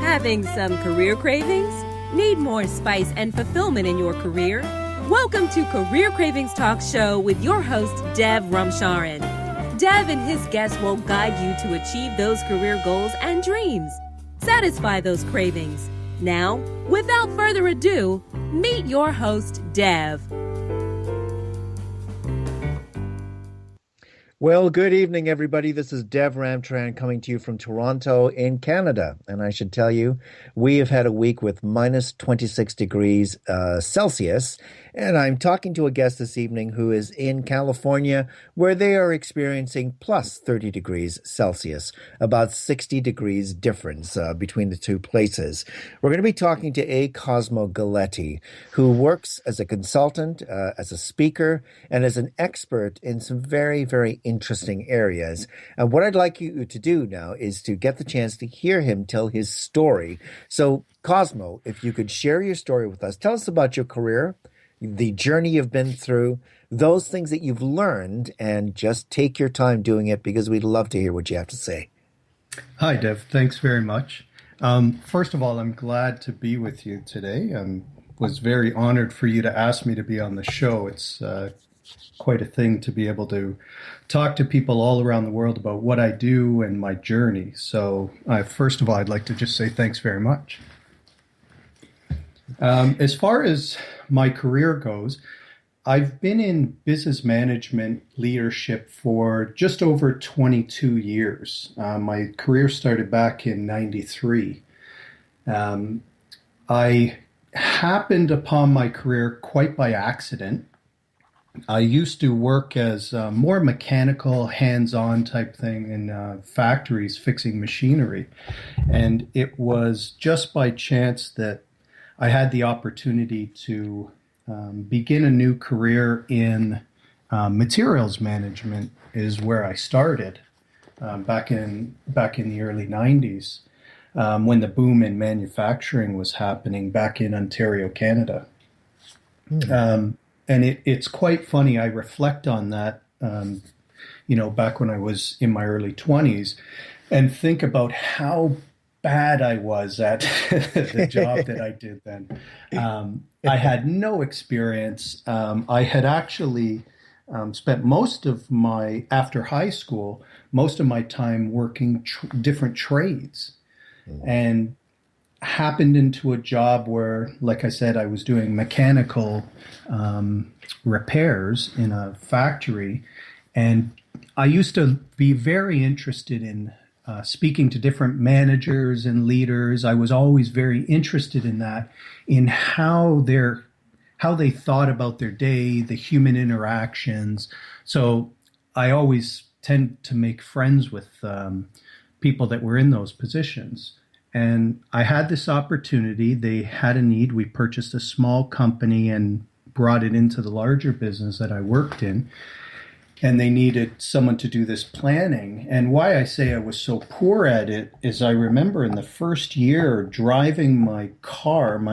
Having some career cravings? Need more spice and fulfillment in your career? Welcome to Career Cravings Talk Show with your host, Dev Ramcharan. Dev and his guests will guide you to achieve those career goals and dreams. Satisfy those cravings. Now, without further ado, meet your host, Dev. Well, good evening, everybody. This is Dev Ramcharan coming to you from Toronto in Canada. And I should tell you, we have had a week with minus 26 degrees Celsius. And I'm talking to a guest this evening who is in California, where they are experiencing plus 30 degrees Celsius, about 60 degrees difference between the two places. We're going to be talking to Cosmo Galletti, who works as a consultant, as a speaker, and as an expert in some very, very interesting areas. And what I'd like you to do now is to get the chance to hear him tell his story. So, Cosmo, if you could share your story with us, tell us about your career, the journey you've been through, those things that you've learned, and just take your time doing it because we'd love to hear what you have to say. Hi, Dev. Thanks very much. First of all, I'm glad to be with you today. I was very honored for you to ask me to be on the show. It's quite a thing to be able to talk to people all around the world about what I do and my journey. So first of all, I'd like to just say thanks very much. As far as my career goes, I've been in business management leadership for just over 22 years. My career started back in 93. I happened upon my career quite by accident. I used to work as more mechanical, hands-on type thing in factories fixing machinery. And it was just by chance that I had the opportunity to begin a new career in materials management is where I started back in the early 90s when the boom in manufacturing was happening back in Ontario, Canada. And it's quite funny. I reflect on that, back when I was in my early 20s and think about how bad I was at the job that I did then. I had no experience. I had actually spent after high school, most of my time working different trades and happened into a job where, like I said, I was doing mechanical repairs in a factory. And I used to be very interested in speaking to different managers and leaders. I was always very interested in that, in how they thought about their day, the human interactions. So I always tend to make friends with people that were in those positions. And I had this opportunity. They had a need. We purchased a small company and brought it into the larger business that I worked in. And they needed someone to do this planning. And why I say I was so poor at it is I remember in the first year driving my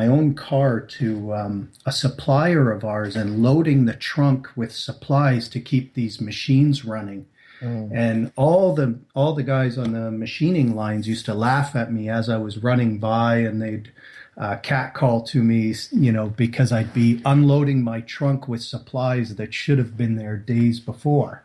own car, to a supplier of ours and loading the trunk with supplies to keep these machines running. And all the guys on the machining lines used to laugh at me as I was running by, and they'd catcall to me, because I'd be unloading my trunk with supplies that should have been there days before.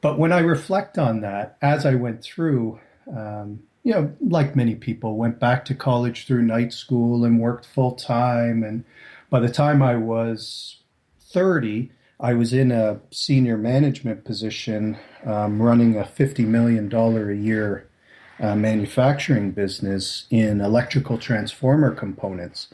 But when I reflect on that, as I went through, like many people, went back to college through night school and worked full time. And by the time I was 30, I was in a senior management position, running a $50 million a year manufacturing business in electrical transformer components.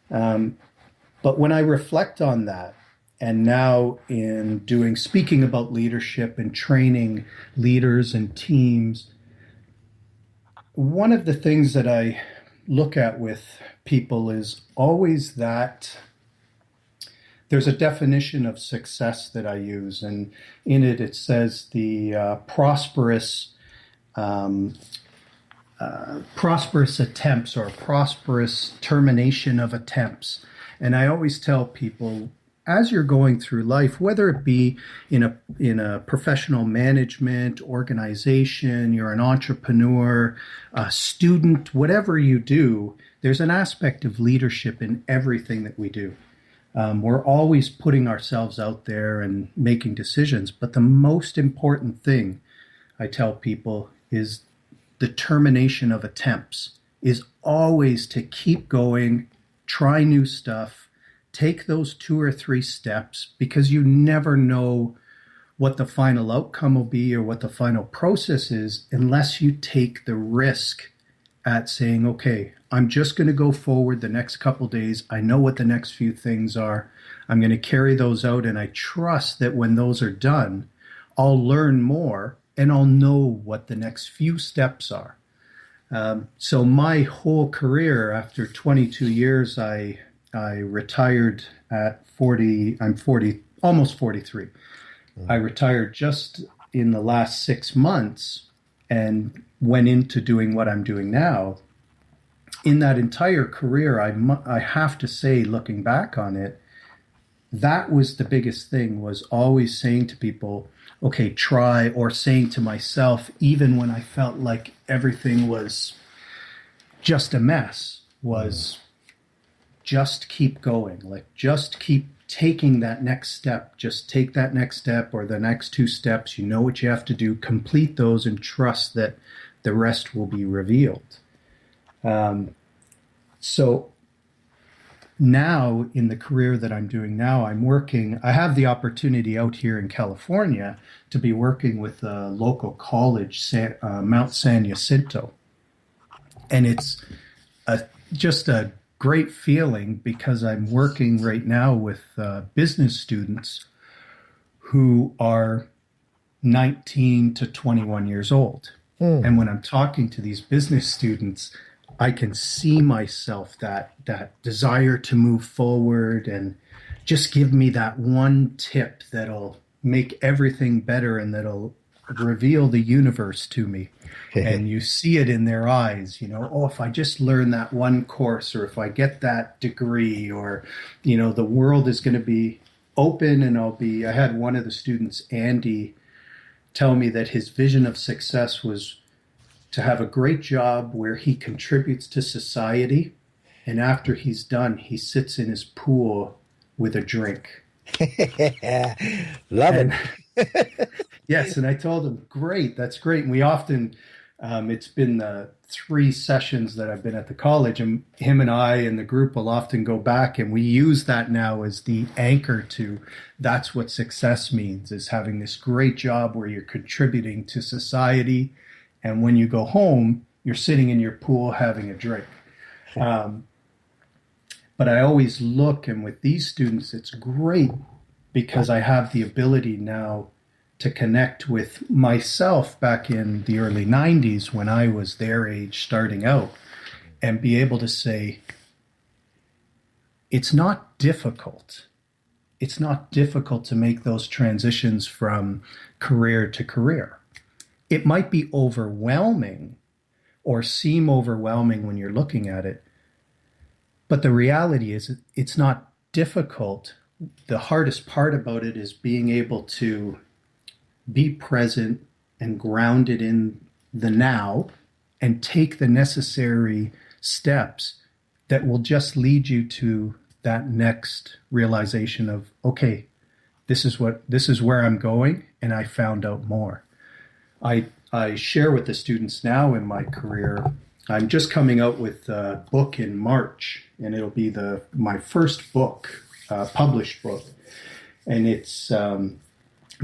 But when I reflect on that, and now in speaking about leadership and training leaders and teams, one of the things that I look at with people is always that there's a definition of success that I use, and in it says the prosperous attempts or prosperous termination of attempts. And I always tell people as you're going through life, whether it be in a professional management organization, you're an entrepreneur, a student, whatever you do, there's an aspect of leadership in everything that we do. We're always putting ourselves out there and making decisions, but the most important thing I tell people is the termination of attempts is always to keep going, try new stuff, take those 2 or 3 steps, because you never know what the final outcome will be or what the final process is unless you take the risk at saying, okay, I'm just going to go forward the next couple days. I know what the next few things are. I'm going to carry those out, and I trust that when those are done, I'll learn more and I'll know what the next few steps are. So my whole career, after 22 years, I retired at 40. I'm 40, almost 43. I retired just in the last 6 months and went into doing what I'm doing now. In that entire career, I have to say, looking back on it, that was the biggest thing, was always saying to people, okay, try, or saying to myself, even when I felt like everything was just a mess, was just keep going, like just keep taking that next step, just take that next step or the next 2 steps. You know what you have to do, complete those and trust that the rest will be revealed. So now in the career that I'm doing now, I have the opportunity out here in California to be working with a local college, Mount San Jacinto. And it's just a great feeling because I'm working right now with business students who are 19 to 21 years old. And when I'm talking to these business students, I can see myself, that desire to move forward and just give me that one tip that'll make everything better and that'll reveal the universe to me. And you see it in their eyes, oh, if I just learn that one course, or if I get that degree, or, the world is going to be open and I had one of the students, Andy, tell me that his vision of success was to have a great job where he contributes to society, and after he's done, he sits in his pool with a drink. Love it. Yes, and I told him, great, that's great. And we often, it's been the 3 sessions that I've been at the college, and him and I and the group will often go back, and we use that now as the anchor to, that's what success means, is having this great job where you're contributing to society. And when you go home, you're sitting in your pool having a drink. But I always look, and with these students, it's great because I have the ability now to connect with myself back in the early 90s when I was their age starting out, and be able to say, it's not difficult. It's not difficult to make those transitions from career to career. It might be overwhelming or seem overwhelming when you're looking at it, but the reality is it's not difficult. The hardest part about it is being able to be present and grounded in the now and take the necessary steps that will just lead you to that next realization of, okay, this is where I'm going, and I found out more. I share with the students now in my career, I'm just coming out with a book in March, and it'll be my first book, published book. And it's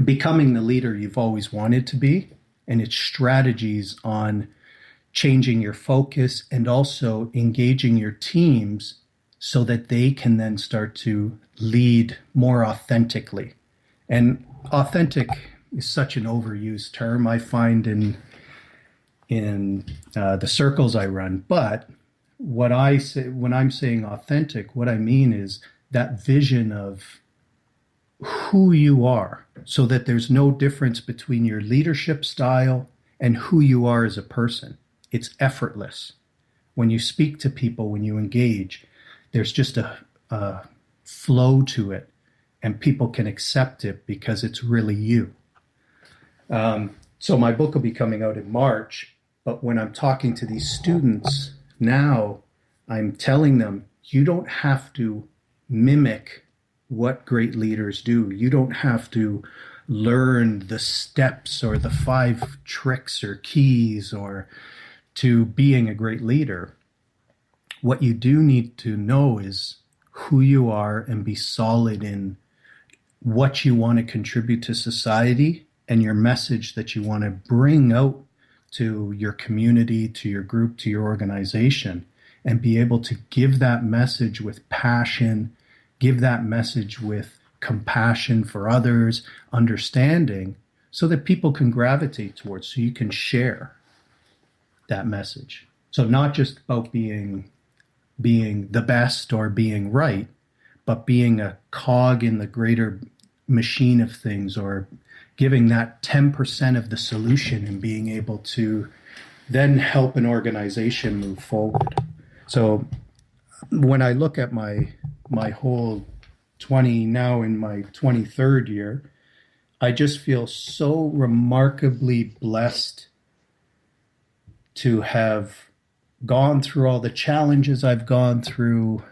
becoming the leader you've always wanted to be. And it's strategies on changing your focus and also engaging your teams so that they can then start to lead more authentically. And authentic is such an overused term, I find, in the circles I run. But what I say when I'm saying authentic, what I mean is that vision of who you are, so that there's no difference between your leadership style and who you are as a person. It's effortless. When you speak to people, when you engage, there's just a flow to it. and people can accept it because it's really you. So my book will be coming out in March, but when I'm talking to these students now, I'm telling them, you don't have to mimic what great leaders do. You don't have to learn the steps or the 5 tricks or keys or to being a great leader. What you do need to know is who you are and be solid in what you want to contribute to society and your message that you want to bring out to your community, to your group, to your organization, and be able to give that message with passion, give that message with compassion for others, understanding, so that people can gravitate towards, so you can share that message. So not just about being the best or being right, but being a cog in the greater machine of things, or giving that 10% of the solution and being able to then help an organization move forward. So when I look at my whole now in my 23rd year, I just feel so remarkably blessed to have gone through all the challenges I've gone through,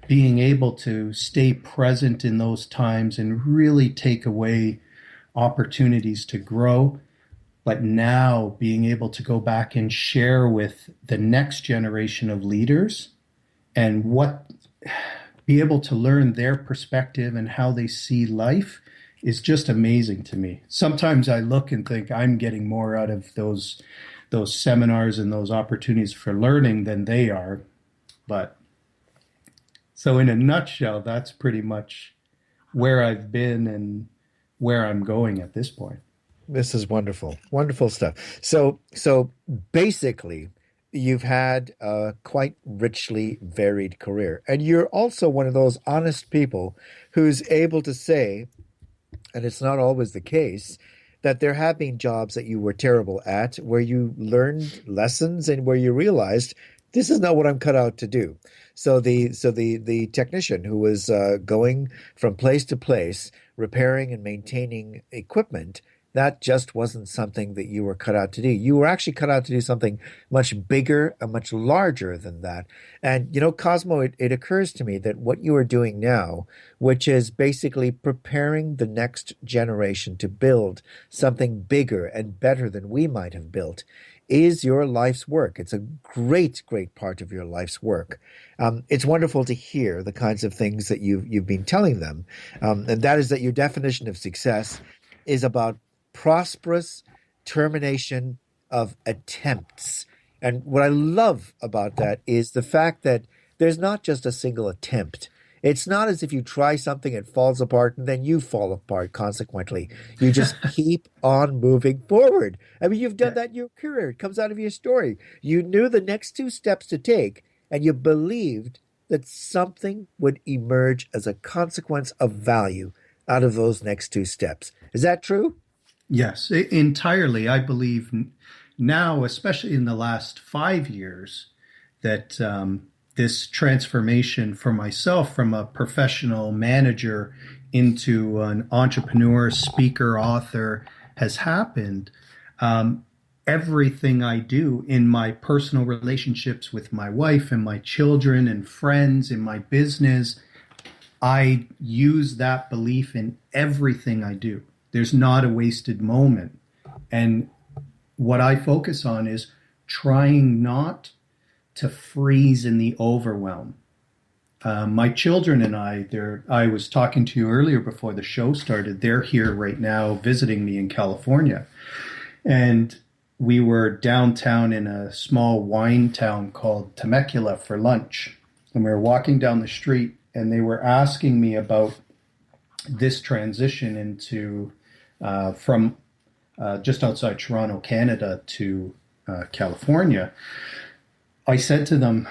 being able to stay present in those times and really take away opportunities to grow. But now being able to go back and share with the next generation of leaders and be able to learn their perspective and how they see life is just amazing to me. Sometimes I look and think I'm getting more out of those seminars and those opportunities for learning than they are. But so in a nutshell, that's pretty much where I've been and where I'm going at this point. This is wonderful, wonderful stuff. So basically, you've had a quite richly varied career, and you're also one of those honest people who's able to say, and it's not always the case, that there have been jobs that you were terrible at, where you learned lessons and where you realized this is not what I'm cut out to do. So the technician who was going from place to place, repairing and maintaining equipment, that just wasn't something that you were cut out to do. You were actually cut out to do something much bigger and much larger than that. And, Cosmo, it occurs to me that what you are doing now, which is basically preparing the next generation to build something bigger and better than we might have built, is your life's work. It's a great, great part of your life's work. It's wonderful to hear the kinds of things that you've been telling them. And that is that your definition of success is about prosperous termination of attempts. And what I love about that is the fact that there's not just a single attempt. It's not as if you try something, it falls apart, and then you fall apart consequently. You just keep on moving forward. I mean, you've done that in your career. It comes out of your story. You knew the next 2 steps to take, and you believed that something would emerge as a consequence of value out of those next 2 steps. Is that true? Yes, entirely. I believe now, especially in the last 5 years, that this transformation for myself from a professional manager into an entrepreneur, speaker, author has happened. Everything I do in my personal relationships with my wife and my children and friends, in my business, I use that belief in everything I do. There's not a wasted moment. And what I focus on is trying not to freeze in the overwhelm. My children and I was talking to you earlier before the show started. They're here right now visiting me in California. And we were downtown in a small wine town called Temecula for lunch. And we were walking down the street and they were asking me about this transition into from just outside Toronto, Canada to California. I said to them,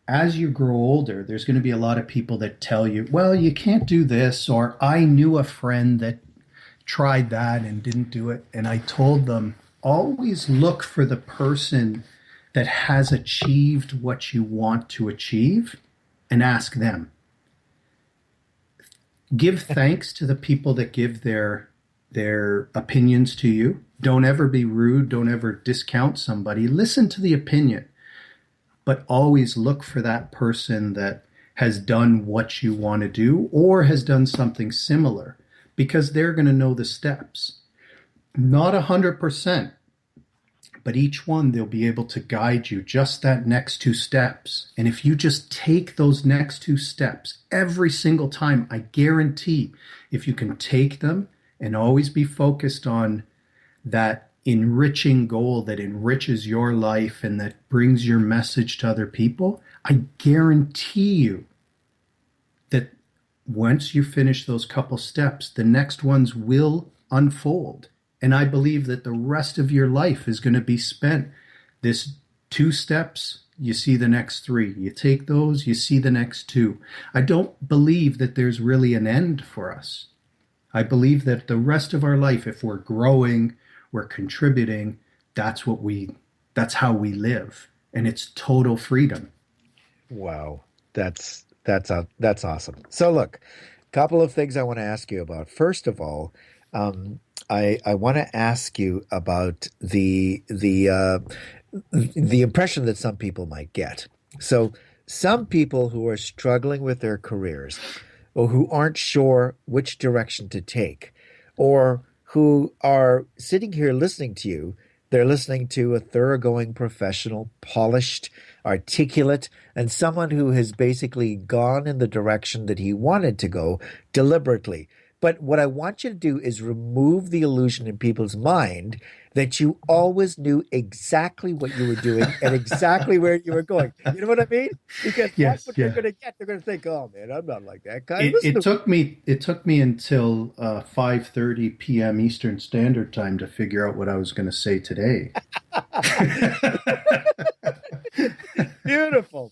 as you grow older, there's going to be a lot of people that tell you, well, you can't do this, or I knew a friend that tried that and didn't do it. And I told them, always look for the person that has achieved what you want to achieve and ask them. Give thanks to the people that give their opinions to you. Don't ever be rude. Don't ever discount somebody. Listen to the opinion, but always look for that person that has done what you want to do or has done something similar, because they're going to know the steps. Not 100%, but each one they'll be able to guide you just that next two steps. And if you just take those next two steps every single time, I guarantee if you can take them and always be focused on that enriching goal that enriches your life and that brings your message to other people, I guarantee you that once you finish those couple steps, the next ones will unfold. And I believe that the rest of your life is going to be spent this two steps, you see the next three. You take those, you see the next two. I don't believe that there's really an end for us. I believe that the rest of our life, if we're growing, we're contributing, that's how we live. And it's total freedom. Wow. That's awesome. So look, a couple of things I want to ask you about. First of all, I want to ask you about the impression that some people might get. So some people who are struggling with their careers, or who aren't sure which direction to take, or who are sitting here listening to you, they're listening to a thoroughgoing professional, polished, articulate, and someone who has basically gone in the direction that he wanted to go deliberately. But what I want you to do is remove the illusion in people's mind that you always knew exactly what you were doing and exactly where you were going. You know what I mean? Because that's what they're going to get. They're going to think, "Oh man, I'm not like that guy." It took me until 5:30 p.m. Eastern Standard Time to figure out what I was going to say today. Beautiful.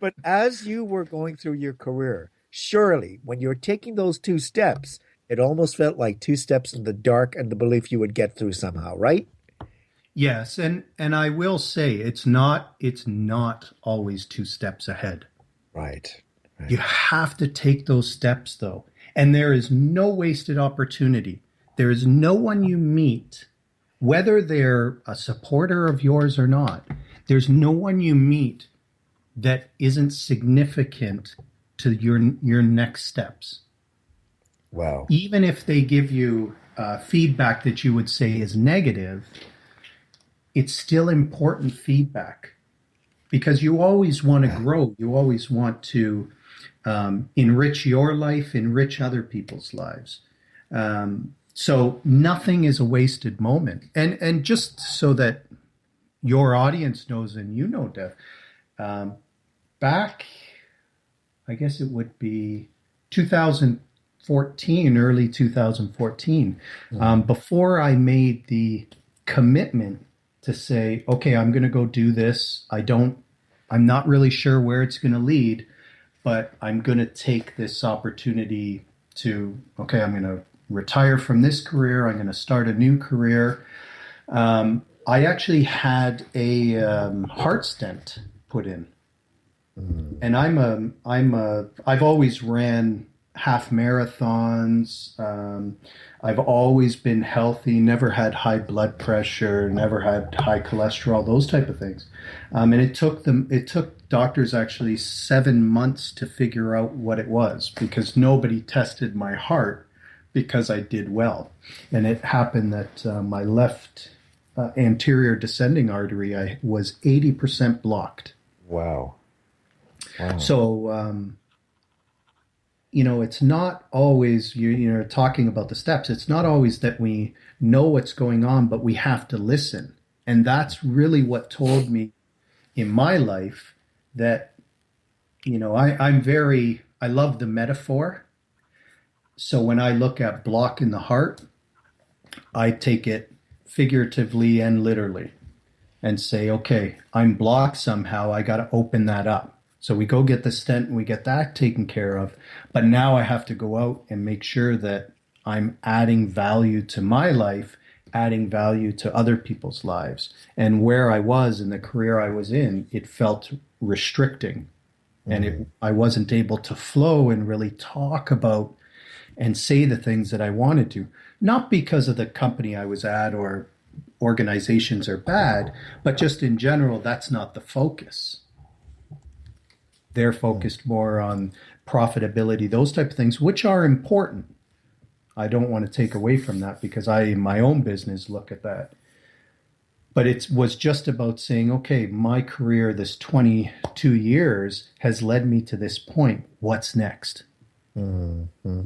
But as you were going through your career, surely when you were taking those two steps, it almost felt like two steps in the dark and the belief you would get through somehow, right? Yes, and I will say it's not always two steps ahead. Right. You have to take those steps though. And there is no wasted opportunity. There is no one you meet, whether they're a supporter of yours or not, there's no one you meet that isn't significant to your next steps. Wow. Even if they give you feedback that you would say is negative, it's still important feedback, because you always want to grow. You always want to enrich your life, enrich other people's lives. So nothing is a wasted moment. And just so that your audience knows, and you know, Dev, back, I guess it would be 2014, early 2014, before I made the commitment to say, okay, I'm going to go do this. I'm not really sure where it's going to lead, but I'm going to take this opportunity to, okay, I'm going to retire from this career. I'm going to start a new career. I actually had a heart stent put in. And I've always ran half marathons. I've always been healthy, never had high blood pressure, never had high cholesterol, those type of things. And it took doctors actually 7 months to figure out what it was, because nobody tested my heart because I did well. And it happened that my left anterior descending artery was 80% blocked. Wow. So, it's not always, you're talking about the steps. It's not always that we know what's going on, but we have to listen. And that's really what told me in my life that, I love the metaphor. So when I look at block in the heart, I take it figuratively and literally and say, okay, I'm blocked somehow. I got to open that up. So we go get the stent and we get that taken care of. But now I have to go out and make sure that I'm adding value to my life, adding value to other people's lives. And where I was in the career I was in, it felt restricting. And I wasn't able to flow and really talk about and say the things that I wanted to, not because of the company I was at or organizations are bad, but just in general, that's not the focus. They're focused more on profitability, those type of things, which are important. I don't want to take away from that because I, in my own business, look at that. But it was just about saying, okay, my career, this 22 years, has led me to this point. What's next? Mm-hmm.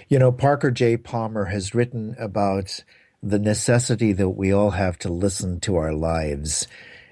You know, Parker J. Palmer has written about the necessity that we all have to listen to our lives.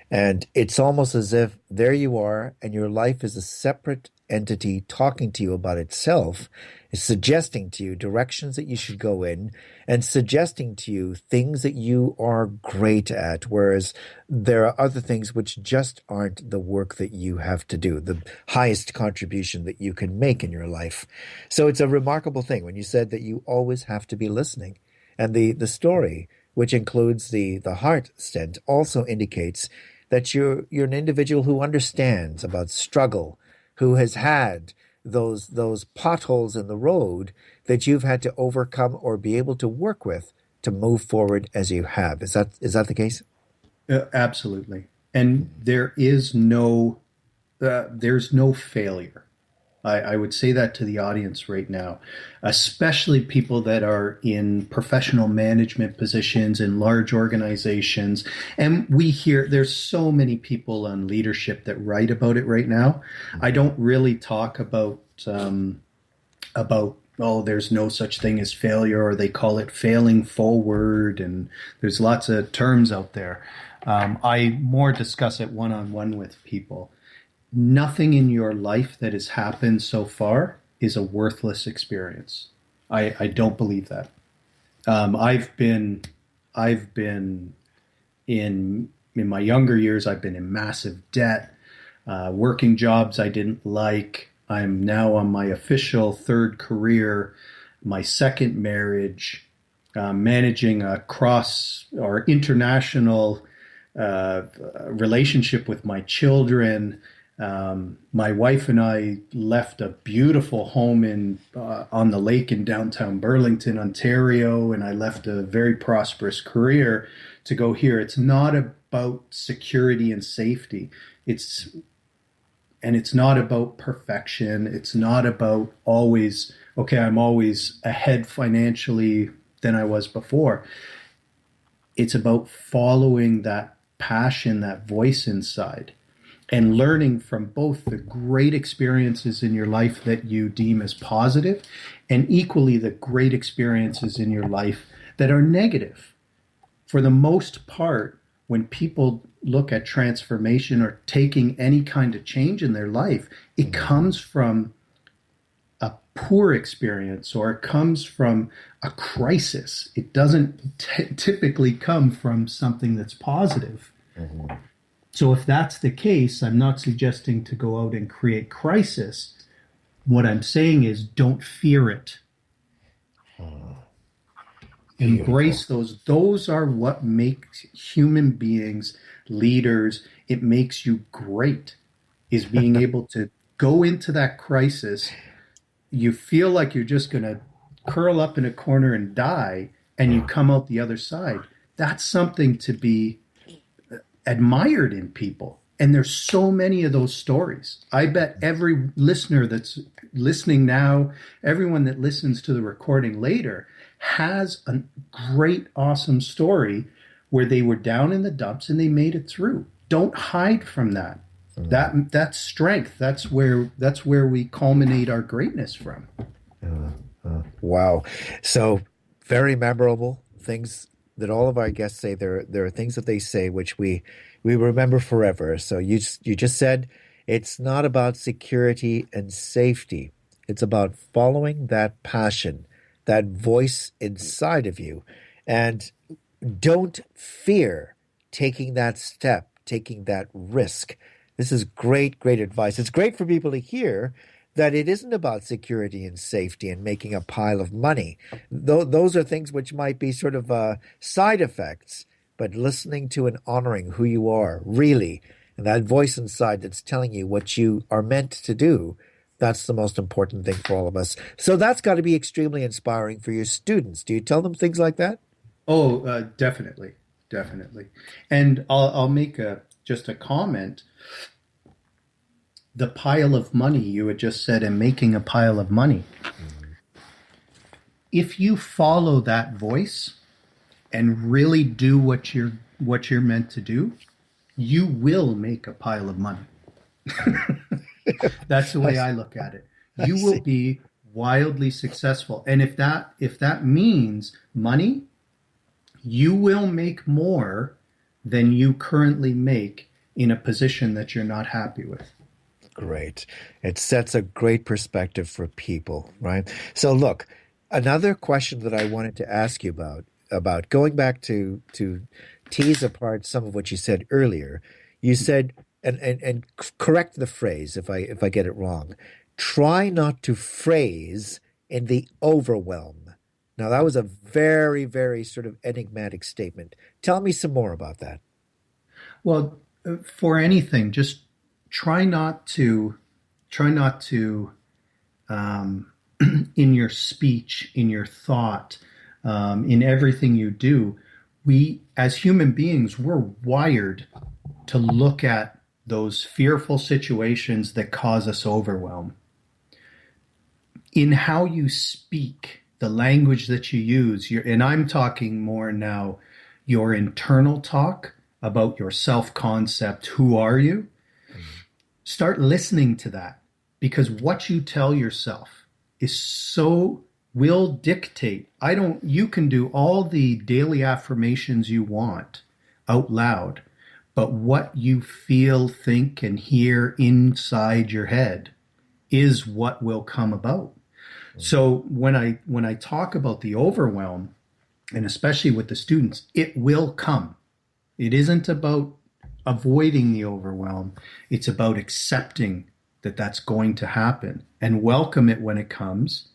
And it's almost as if there you are, and your life is a separate entity talking to you about itself, is suggesting to you directions that you should go in, and suggesting to you things that you are great at, whereas there are other things which just aren't the work that you have to do, the highest contribution that you can make in your life. So it's a remarkable thing when you said that you always have to be listening. And the story, which includes the heart stent, also indicates that you're an individual who understands about struggle, who has had those potholes in the road that you've had to overcome or be able to work with to move forward as you have. Is that the case? Absolutely. And there's no failure. I would say that to the audience right now, especially people that are in professional management positions in large organizations. And we hear there's so many people on leadership that write about it right now. I don't really talk about oh, there's no such thing as failure, or they call it failing forward, and there's lots of terms out there. I more discuss it one-on-one with people. Nothing in your life that has happened so far is a worthless experience. I don't believe that. I've been in my younger years, I've been in massive debt, working jobs I didn't like. I'm now on my official third career, my second marriage, managing a cross or international relationship with my children. My wife and I left a beautiful home on the lake in downtown Burlington, Ontario, and I left a very prosperous career to go here. It's not about security and safety. It's not about perfection. It's not about always, okay, I'm always ahead financially than I was before. It's about following that passion, that voice inside, and learning from both the great experiences in your life that you deem as positive and equally the great experiences in your life that are negative. For the most part, when people look at transformation or taking any kind of change in their life, it comes from a poor experience or it comes from a crisis. It doesn't typically come from something that's positive. Mm-hmm. So if that's the case, I'm not suggesting to go out and create crisis. What I'm saying is don't fear it. Embrace those. Those are what makes human beings leaders. It makes you great, is being able to go into that crisis. You feel like you're just going to curl up in a corner and die, and you come out the other side. That's something to be admired in people. And there's so many of those stories. I bet every listener that's listening now, everyone that listens to the recording later, has a great, awesome story where they were down in the dumps and they made it through. Don't hide from that. That's strength. That's where we culminate our greatness from. Wow. So very memorable things that all of our guests say. There are things that they say which we remember forever. So you just said it's not about security and safety. It's about following that passion, that voice inside of you, and don't fear taking that step, taking that risk. This is great, great advice. It's great for people to hear that it isn't about security and safety and making a pile of money. Those are things which might be sort of side effects, but listening to and honoring who you are, really, And that voice inside that's telling you what you are meant to do, that's the most important thing for all of us. So that's got to be extremely inspiring for your students. Do you tell them things like that? Oh, definitely, definitely. And I'll make just a comment. The pile of money you had just said, and making a pile of money. If you follow that voice and really do what you're meant to do, you will make a pile of money. That's the way I look at it. You will be wildly successful. And if that means money, you will make more than you currently make in a position that you're not happy with. Great. It sets a great perspective for people, right? So look, another question that I wanted to ask you about going back to tease apart some of what you said earlier. You said, and correct the phrase if I get it wrong. Try not to phrase in the overwhelm. Now that was a very, very sort of enigmatic statement. Tell me some more about that. Well, for anything, just try not to in your speech, in your thought, in everything you do, we as human beings, we're wired to look at those fearful situations that cause us overwhelm. In how you speak, the language that you use, and I'm talking more now, your internal talk about your self-concept, who are you? Start listening to that, because what you tell yourself will dictate. You can do all the daily affirmations you want out loud, but what you feel, think, and hear inside your head is what will come about. So when I talk about the overwhelm, and especially with the students, it will come. It isn't about avoiding the overwhelm. It's about accepting that that's going to happen and welcome it when it comes.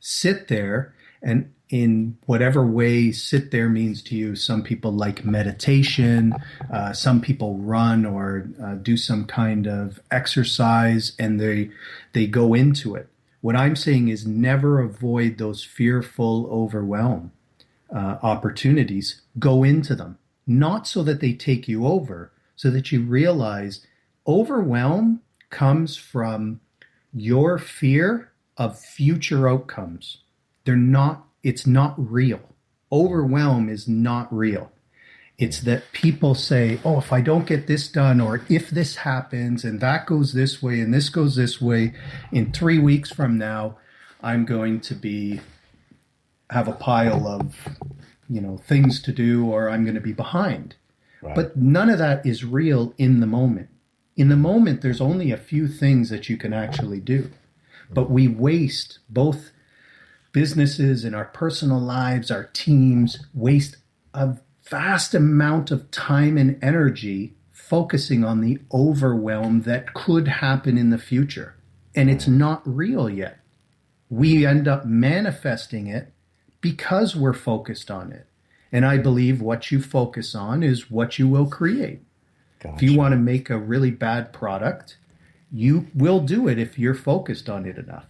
Sit there, and in whatever way sit there means to you. Some people like meditation. Some people run or do some kind of exercise, and they go into it. What I'm saying is never avoid those fearful overwhelm opportunities. Go into them, not so that they take you over, so that you realize overwhelm comes from your fear of future outcomes. It's not real. Overwhelm is not real. It's that people say, oh, if I don't get this done, or if this happens and that goes this way and this goes this way, in 3 weeks from now, I'm going to have a pile of, things to do, or I'm going to be behind. Right. But none of that is real in the moment. In the moment, there's only a few things that you can actually do. But we waste, both businesses and our personal lives, our teams, waste a vast amount of time and energy focusing on the overwhelm that could happen in the future. And it's not real yet. We end up manifesting it because we're focused on it. And I believe what you focus on is what you will create. Gotcha. If you want to make a really bad product, you will do it if you're focused on it enough.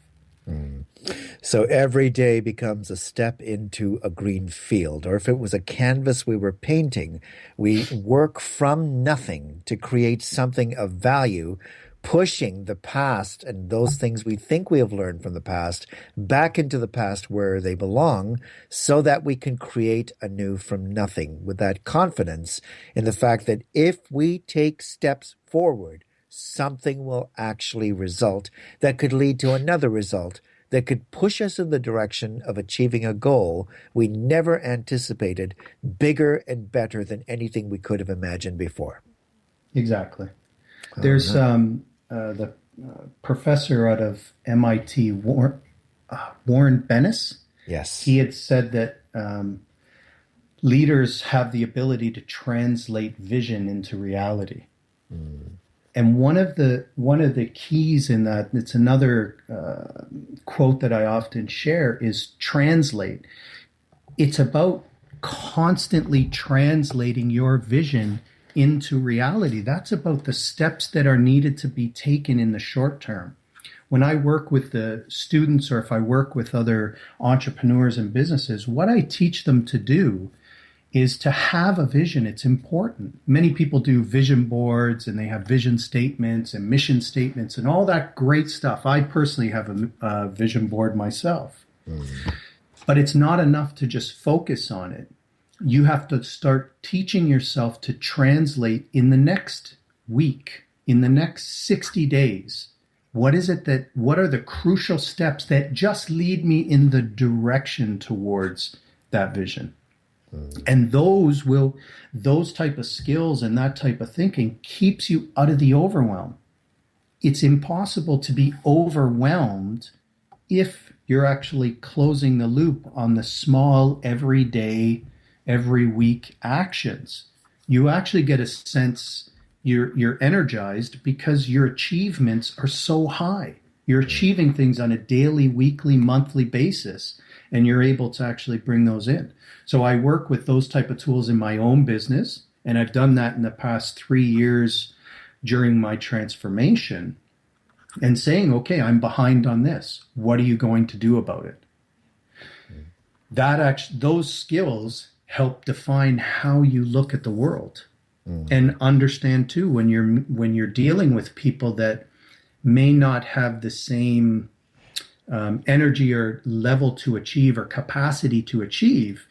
So every day becomes a step into a green field. Or if it was a canvas we were painting, we work from nothing to create something of value, pushing the past and those things we think we have learned from the past back into the past where they belong, so that we can create anew from nothing, with that confidence in the fact that if we take steps forward, something will actually result that could lead to another result that could push us in the direction of achieving a goal we never anticipated, bigger and better than anything we could have imagined before. Exactly. There's the professor out of MIT, Warren Bennis. Yes. He had said that leaders have the ability to translate vision into reality. And one of the keys in that, it's another quote that I often share, is translate. It's about constantly translating your vision into reality. That's about the steps that are needed to be taken in the short term. When I work with the students, or if I work with other entrepreneurs and businesses, what I teach them to do is to have a vision. It's important. Many people do vision boards, and they have vision statements and mission statements and all that great stuff. I personally have a vision board myself. But it's not enough to just focus on it. You have to start teaching yourself to translate in the next week, in the next 60 days. What are the crucial steps that just lead me in the direction towards that vision? And those type of skills and that type of thinking keeps you out of the overwhelm. It's impossible to be overwhelmed if you're actually closing the loop on the small, everyday, every week actions. You actually get a sense you're energized because your achievements are so high. You're achieving things on a daily, weekly, monthly basis, and you're able to actually bring those in. So I work with those type of tools in my own business, and I've done that in the past 3 years during my transformation, and saying, okay, I'm behind on this. What are you going to do about it? Those skills help define how you look at the world, and understand too when you're dealing with people that may not have the same energy or level to achieve or capacity to achieve.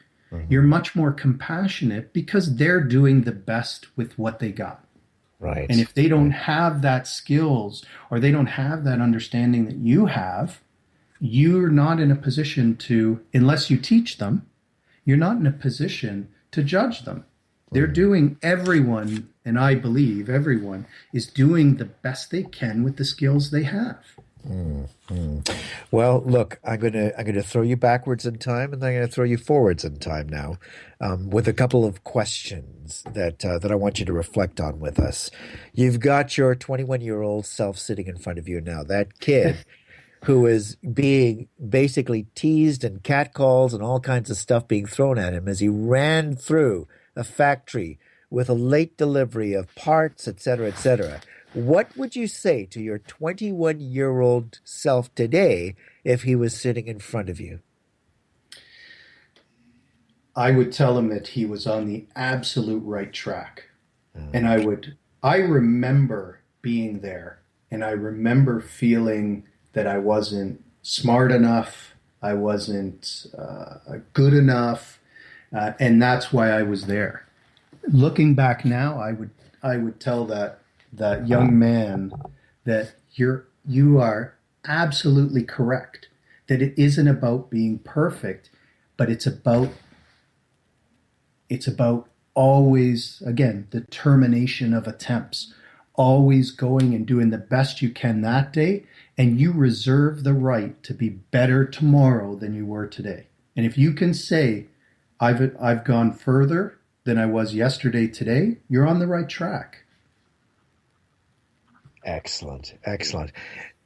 You're much more compassionate because they're doing the best with what they got. Right. And if they don't have that skills, or they don't have that understanding that you have, you're not in a position to, unless you teach them, you're not in a position to judge them. They're doing, everyone, and I believe everyone is doing the best they can with the skills they have. Well, look, I'm gonna throw you backwards in time, and then I'm gonna throw you forwards in time now, with a couple of questions that I want you to reflect on with us. You've got your 21-year-old self sitting in front of you now. That kid who is being basically teased and catcalls and all kinds of stuff being thrown at him as he ran through a factory with a late delivery of parts, etc., etc. What would you say to your 21-year-old self today if he was sitting in front of you? I would tell him that he was on the absolute right track. And I remember being there, and I remember feeling that I wasn't smart enough, I wasn't good enough, and that's why I was there. Looking back now, I would tell that young man that you are absolutely correct, that it isn't about being perfect, but it's about always, again, the termination of attempts, always going and doing the best you can that day, and you reserve the right to be better tomorrow than you were today. And if you can say, I've gone further than I was yesterday today, you're on the right track. Excellent.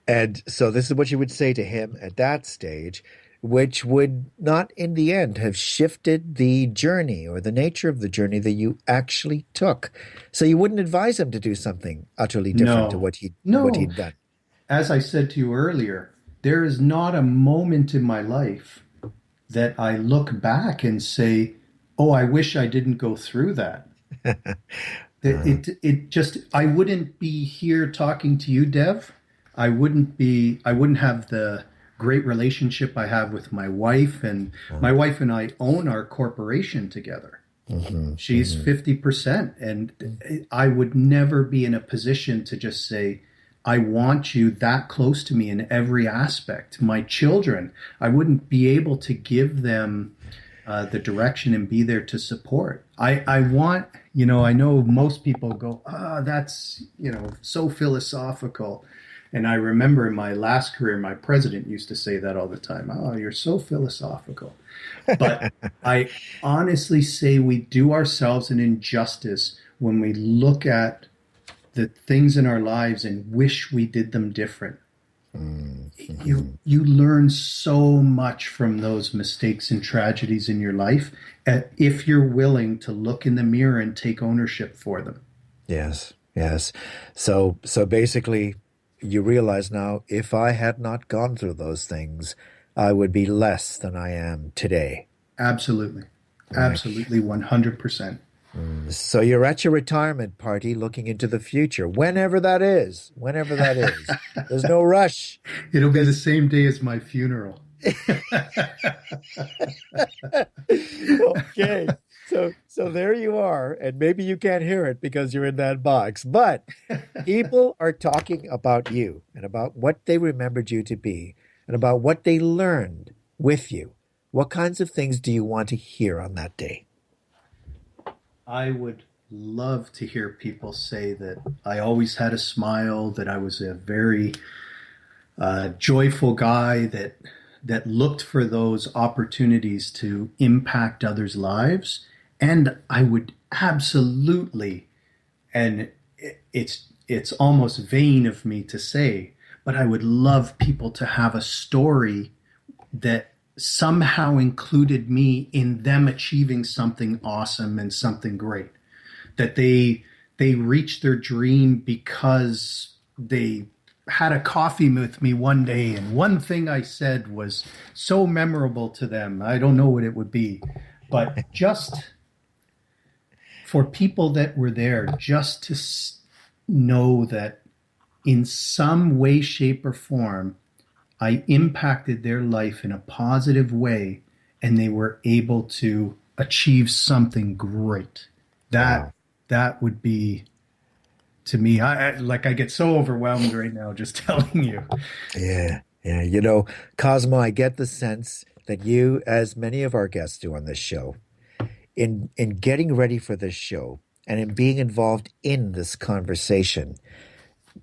And so this is what you would say to him at that stage, which would not in the end have shifted the journey or the nature of the journey that you actually took. So you wouldn't advise him to do something utterly different to what he'd done. As I said to you earlier, there is not a moment in my life that I look back and say, oh, I wish I didn't go through that. I wouldn't be here talking to you, Dev. I wouldn't have the great relationship I have with my wife, and my wife and I own our corporation together. She's 50%, and I would never be in a position to just say, I want you that close to me in every aspect. My children, I wouldn't be able to give them the direction and be there to support. I want, I know most people go, that's, so philosophical. And I remember in my last career, my president used to say that all the time. Oh, you're so philosophical. But I honestly say we do ourselves an injustice when we look at the things in our lives and wish we did them different. You learn so much from those mistakes and tragedies in your life if you're willing to look in the mirror and take ownership for them. Yes, yes. So basically, you realize now, if I had not gone through those things, I would be less than I am today. Absolutely. Right. Absolutely 100%. So you're at your retirement party looking into the future, whenever that is, whenever that is. There's no rush It'll be the because same day as my funeral. okay. So there you are, and maybe you can't hear it because you're in that box, but people are talking about you and about what they remembered you to be and about what they learned with you. What kinds of things do you want to hear on that day? I would love to hear people say that I always had a smile, that I was a very joyful guy, that looked for those opportunities to impact others' lives. And I would absolutely, and it's almost vain of me to say, but I would love people to have a story that somehow included me in them achieving something awesome and something great. That they reached their dream because they had a coffee with me one day and one thing I said was so memorable to them. I don't know what it would be, but just for people that were there, just to know that in some way, shape, or form, I impacted their life in a positive way and they were able to achieve something great. That Wow. that would be, to me, I get so overwhelmed right now just telling you. Yeah, yeah. Cosmo, I get the sense that you, as many of our guests do on this show, in getting ready for this show and in being involved in this conversation,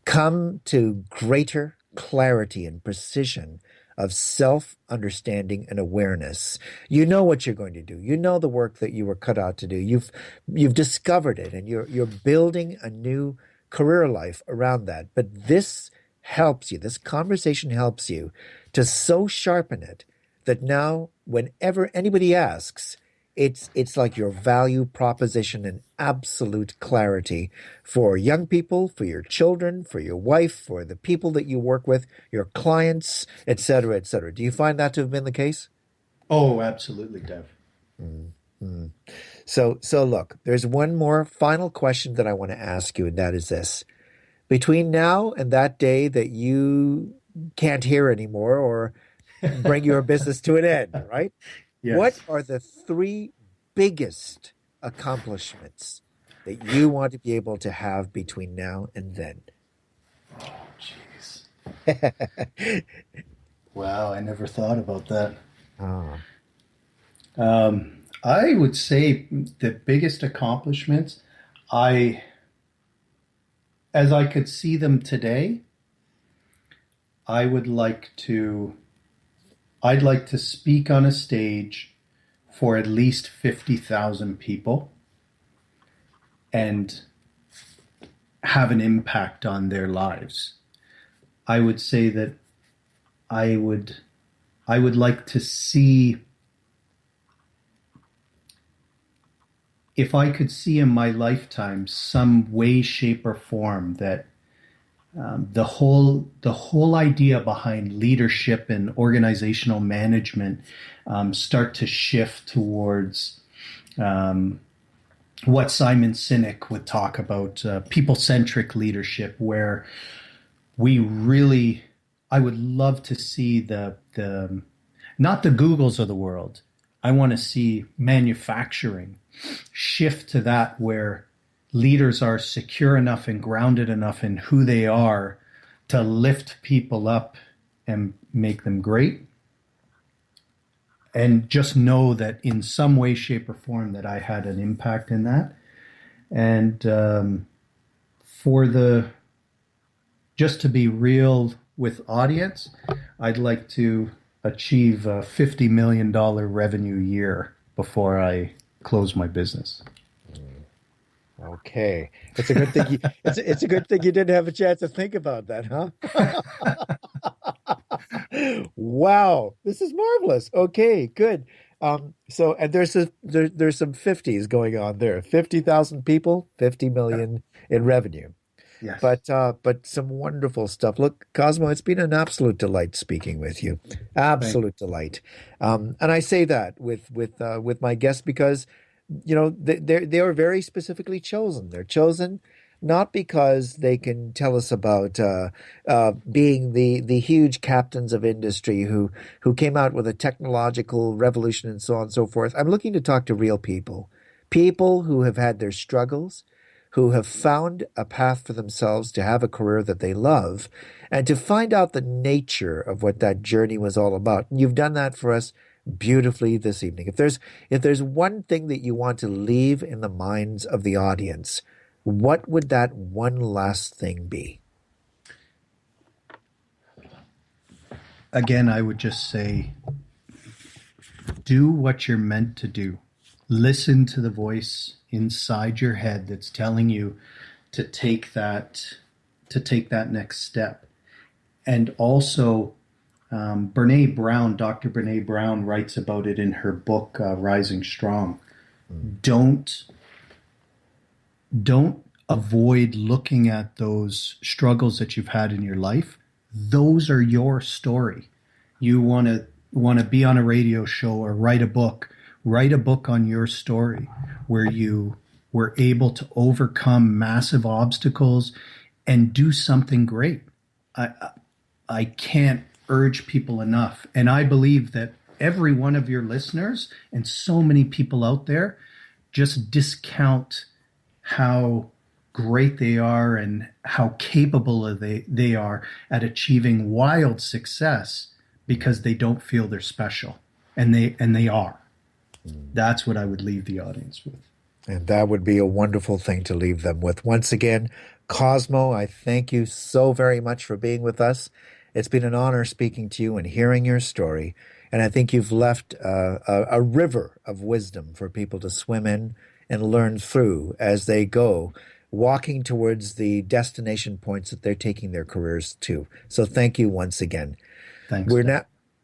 come to greater clarity and precision of self-understanding and awareness. You know what you're going to do. You know the work that you were cut out to do. You've discovered it, and you're building a new career life around that. But this helps you. This conversation helps you to so sharpen it that now, whenever anybody asks, it's like your value proposition and absolute clarity for young people, for your children, for your wife, for the people that you work with, your clients, et cetera, et cetera. Do you find that to have been the case? Oh, absolutely, Dev. Mm. So look, there's one more final question that I want to ask you, and that is this. Between now and that day that you can't hear anymore or bring your business to an end, right? What Yes. are the three biggest accomplishments that you want to be able to have between now and then? Oh, jeez. Wow, I never thought about that. Ah, I would say the biggest accomplishments, I, as I could see them today, I would like to, I'd like to speak on a stage for at least 50,000 people and have an impact on their lives. I would say that I would I would like to see, if I could see in my lifetime some way, shape, or form that the whole idea behind leadership and organizational management start to shift towards what Simon Sinek would talk about, people-centric leadership, where we really, I would love to see the not the Googles of the world. I want to see manufacturing shift to that, where leaders are secure enough and grounded enough in who they are to lift people up and make them great. And just know that in some way, shape, or form that I had an impact in that. And for the, just to be real with audience, I'd like to achieve a $50 million revenue year before I close my business. okay. It's a good thing it's a good thing you didn't have a chance to think about that, huh? Wow, this is marvelous. Okay, good. So, and there's some 50s going on there. 50,000 people, 50 million in revenue. Yes. But some wonderful stuff. Look, Cosmo, it's been an absolute delight speaking with you. Thank Absolute delight. And I say that with my guests because, they are very specifically chosen. They're chosen not because they can tell us about being the huge captains of industry who came out with a technological revolution and so on and so forth. I'm looking to talk to real people, people who have had their struggles, who have found a path for themselves to have a career that they love, and to find out the nature of what that journey was all about. And you've done that for us beautifully this evening. If there's one thing that you want to leave in the minds of the audience, what would that one last thing be? Again, I would just say, do what you're meant to do. Listen to the voice inside your head that's telling you to take that next step. And also, Brene Brown, Dr. Brene Brown, writes about it in her book Rising Strong. Don't avoid looking at those struggles that you've had in your life. Those are your story. You want to be on a radio show or write a book. Write a book on your story where you were able to overcome massive obstacles and do something great. I can't urge people enough. And I believe that every one of your listeners and so many people out there just discount how great they are and how capable they are at achieving wild success because they don't feel they're special. And they are. That's what I would leave the audience with. And that would be a wonderful thing to leave them with. Once again, Cosmo, I thank you so very much for being with us. It's been an honor speaking to you and hearing your story. And I think you've left a river of wisdom for people to swim in and learn through as they go, walking towards the destination points that they're taking their careers to. So thank you once again. Thanks.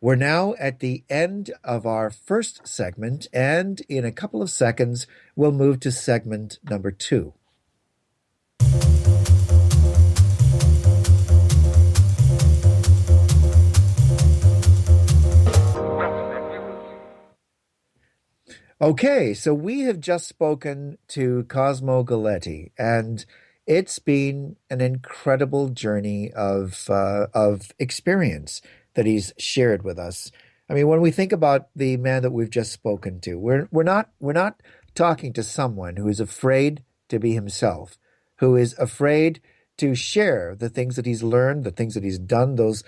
We're now at the end of our first segment, and in a couple of seconds, we'll move to segment number 2. Okay, so we have just spoken to Cosmo Galletti, and it's been an incredible journey of experience that he's shared with us. I mean, when we think about the man that we've just spoken to, we're not talking to someone who is afraid to be himself, who is afraid to share the things that he's learned, the things that he's done, those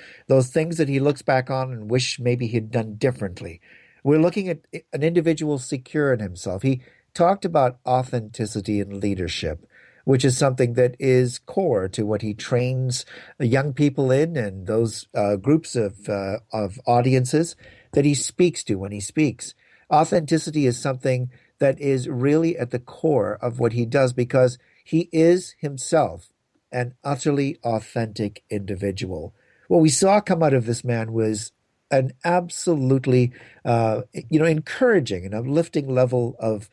things that he looks back on and wish maybe he'd done differently. We're looking at an individual secure in himself. He talked about authenticity and leadership, which is something that is core to what he trains young people in and those groups of audiences that he speaks to when he speaks. Authenticity is something that is really at the core of what he does because he is himself an utterly authentic individual. What we saw come out of this man was an absolutely encouraging and uplifting level of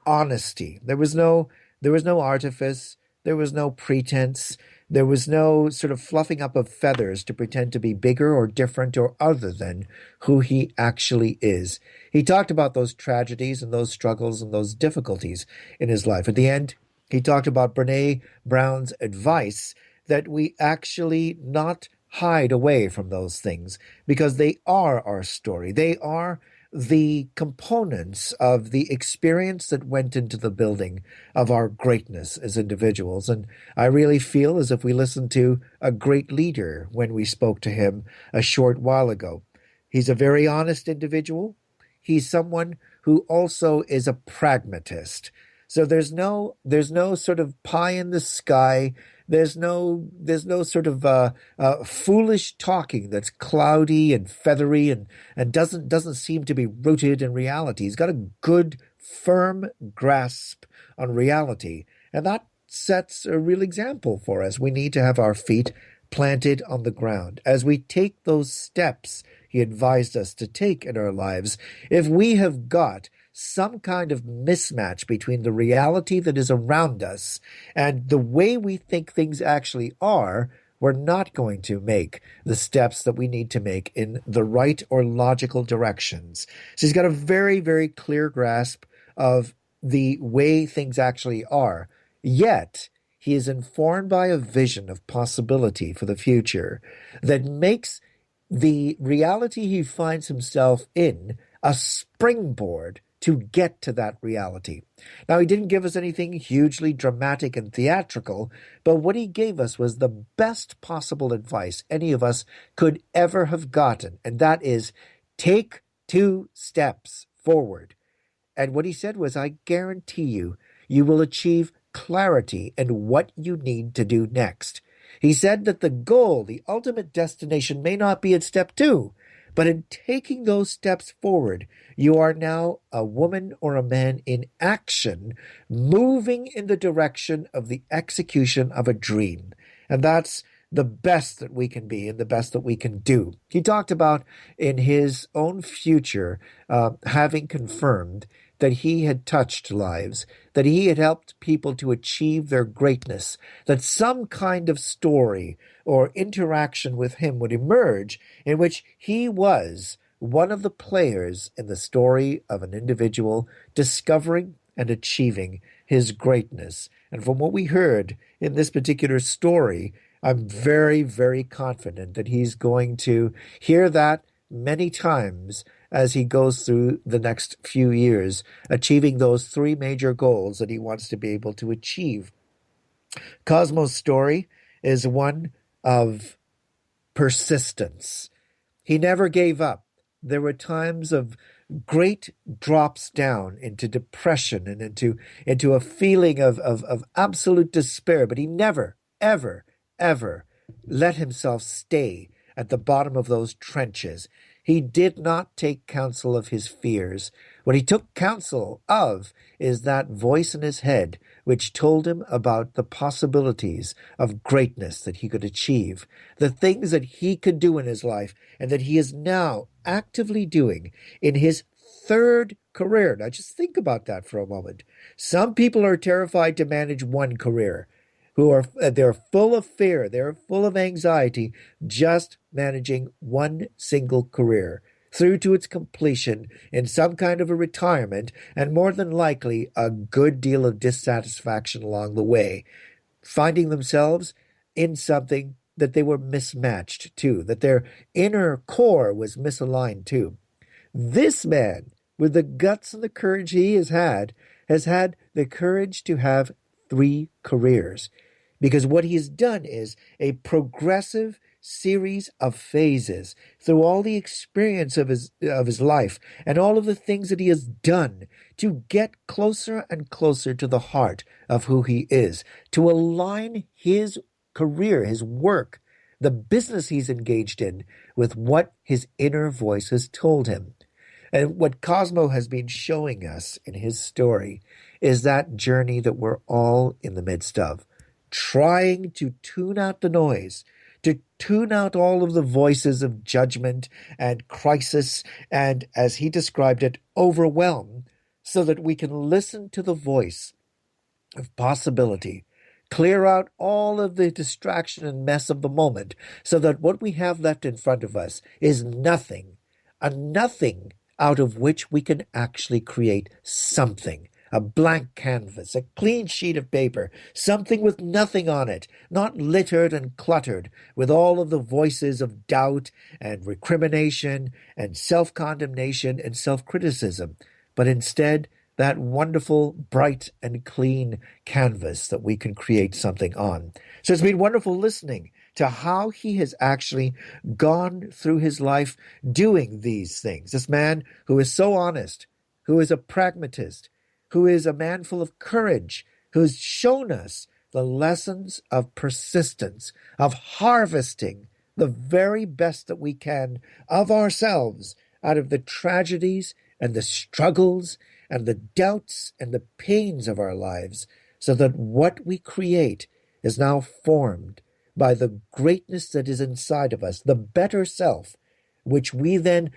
honesty. There was no artifice. There was no pretense. There was no sort of fluffing up of feathers to pretend to be bigger or different or other than who he actually is. He talked about those tragedies and those struggles and those difficulties in his life. At the end, he talked about Brene Brown's advice that we actually not hide away from those things because they are our story. They are the components of the experience that went into the building of our greatness as individuals. And I really feel as if we listened to a great leader when we spoke to him a short while ago. He's a very honest individual. He's someone who also is a pragmatist. So there's no sort of pie in the sky. There's no sort of foolish talking that's cloudy and feathery and doesn't seem to be rooted in reality. He's got a good, firm grasp on reality, and that sets a real example for us. We need to have our feet planted on the ground. As we take those steps, he advised us to take in our lives. If we have got some kind of mismatch between the reality that is around us and the way we think things actually are, we're not going to make the steps that we need to make in the right or logical directions. So he's got a very, very clear grasp of the way things actually are. Yet, he is informed by a vision of possibility for the future that makes the reality he finds himself in a springboard to get to that reality. Now, he didn't give us anything hugely dramatic and theatrical, but what he gave us was the best possible advice any of us could ever have gotten, and that is, take 2 steps forward. And what he said was, I guarantee you, you will achieve clarity in what you need to do next. He said that the goal, the ultimate destination, may not be at step 2, but in taking those steps forward, you are now a woman or a man in action, moving in the direction of the execution of a dream. And that's the best that we can be and the best that we can do. He talked about in his own future having confirmed that he had touched lives, that he had helped people to achieve their greatness, that some kind of story or interaction with him would emerge in which he was one of the players in the story of an individual discovering and achieving his greatness. And from what we heard in this particular story, I'm very, very confident that he's going to hear that many times as he goes through the next few years, achieving those 3 major goals that he wants to be able to achieve. Cosmo's story is one of persistence. He never gave up. There were times of great drops down into depression and into a feeling of absolute despair, but he never, ever, ever let himself stay at the bottom of those trenches. He did not take counsel of his fears. What he took counsel of is that voice in his head which told him about the possibilities of greatness that he could achieve, the things that he could do in his life, and that he is now actively doing in his 3rd career. Now just think about that for a moment. Some people are terrified to manage 1 career. They're full of fear, they're full of anxiety, just managing 1 single career through to its completion in some kind of a retirement, and more than likely a good deal of dissatisfaction along the way, finding themselves in something that they were mismatched to, that their inner core was misaligned to. This man, with the guts and the courage he has had the courage to have 3 careers. Because what he has done is a progressive series of phases through all the experience of his life and all of the things that he has done to get closer and closer to the heart of who he is, to align his career, his work, the business he's engaged in with what his inner voice has told him. And what Cosmo has been showing us in his story is that journey that we're all in the midst of, trying to tune out the noise, to tune out all of the voices of judgment and crisis and, as he described it, overwhelm, so that we can listen to the voice of possibility, clear out all of the distraction and mess of the moment, so that what we have left in front of us is nothing, a nothing out of which we can actually create something. A blank canvas, a clean sheet of paper, something with nothing on it, not littered and cluttered with all of the voices of doubt and recrimination and self-condemnation and self-criticism, but instead that wonderful, bright and clean canvas that we can create something on. So it's been wonderful listening to how he has actually gone through his life doing these things. This man who is so honest, who is a pragmatist, who is a man full of courage, who's shown us the lessons of persistence, of harvesting the very best that we can of ourselves out of the tragedies and the struggles and the doubts and the pains of our lives, so that what we create is now formed by the greatness that is inside of us, the better self, which we then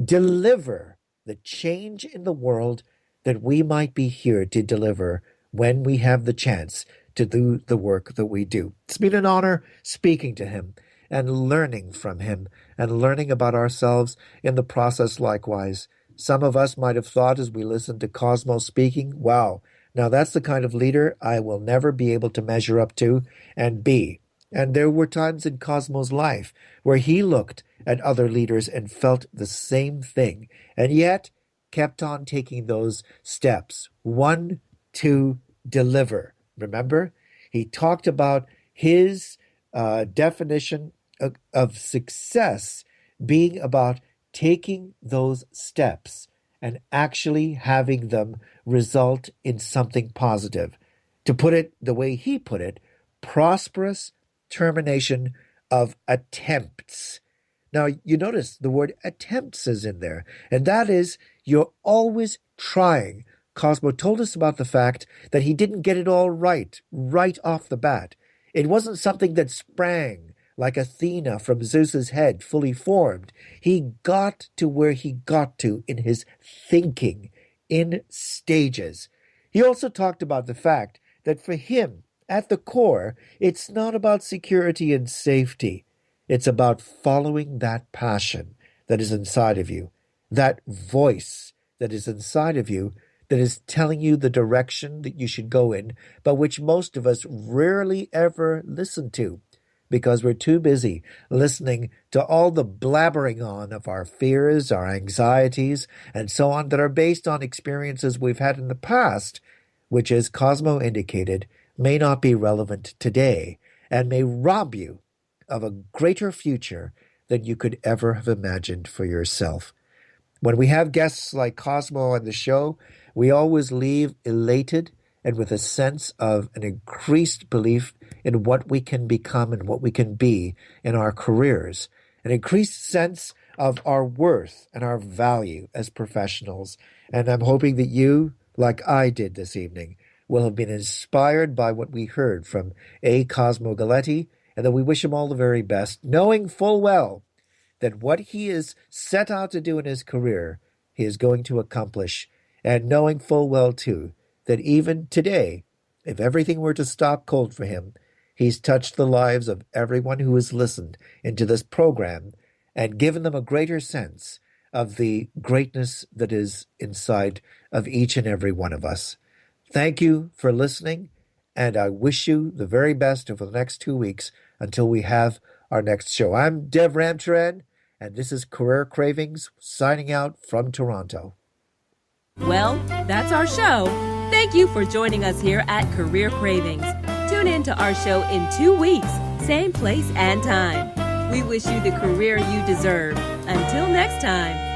deliver the change in the world that we might be here to deliver when we have the chance to do the work that we do. It's been an honor speaking to him and learning from him and learning about ourselves in the process likewise. Some of us might have thought as we listened to Cosmo speaking, wow, now that's the kind of leader I will never be able to measure up to and be. And there were times in Cosmo's life where he looked at other leaders and felt the same thing, and yet kept on taking those steps. 1, 2, deliver. Remember, he talked about his definition of success being about taking those steps and actually having them result in something positive. To put it the way he put it, prosperous termination of attempts. Now, you notice the word attempts is in there, and that is you're always trying. Cosmo told us about the fact that he didn't get it all right off the bat. It wasn't something that sprang like Athena from Zeus's head, fully formed. He got to where he got to in his thinking, in stages. He also talked about the fact that for him, at the core, it's not about security and safety. It's about following that passion that is inside of you, that voice that is inside of you that is telling you the direction that you should go in, but which most of us rarely ever listen to because we're too busy listening to all the blabbering on of our fears, our anxieties, and so on that are based on experiences we've had in the past, which, as Cosmo indicated, may not be relevant today and may rob you of a greater future than you could ever have imagined for yourself. When we have guests like Cosmo on the show, we always leave elated and with a sense of an increased belief in what we can become and what we can be in our careers, an increased sense of our worth and our value as professionals. And I'm hoping that you, like I did this evening, will have been inspired by what we heard from Cosmo Galletti, and that we wish him all the very best, knowing full well that what he is set out to do in his career, he is going to accomplish, and knowing full well, too, that even today, if everything were to stop cold for him, he's touched the lives of everyone who has listened into this program and given them a greater sense of the greatness that is inside of each and every one of us. Thank you for listening, and I wish you the very best over the next 2 weeks until we have our next show. I'm Dev Ramcharan, and this is Career Cravings, signing out from Toronto. Well, that's our show. Thank you for joining us here at Career Cravings. Tune in to our show in 2 weeks, same place and time. We wish you the career you deserve. Until next time.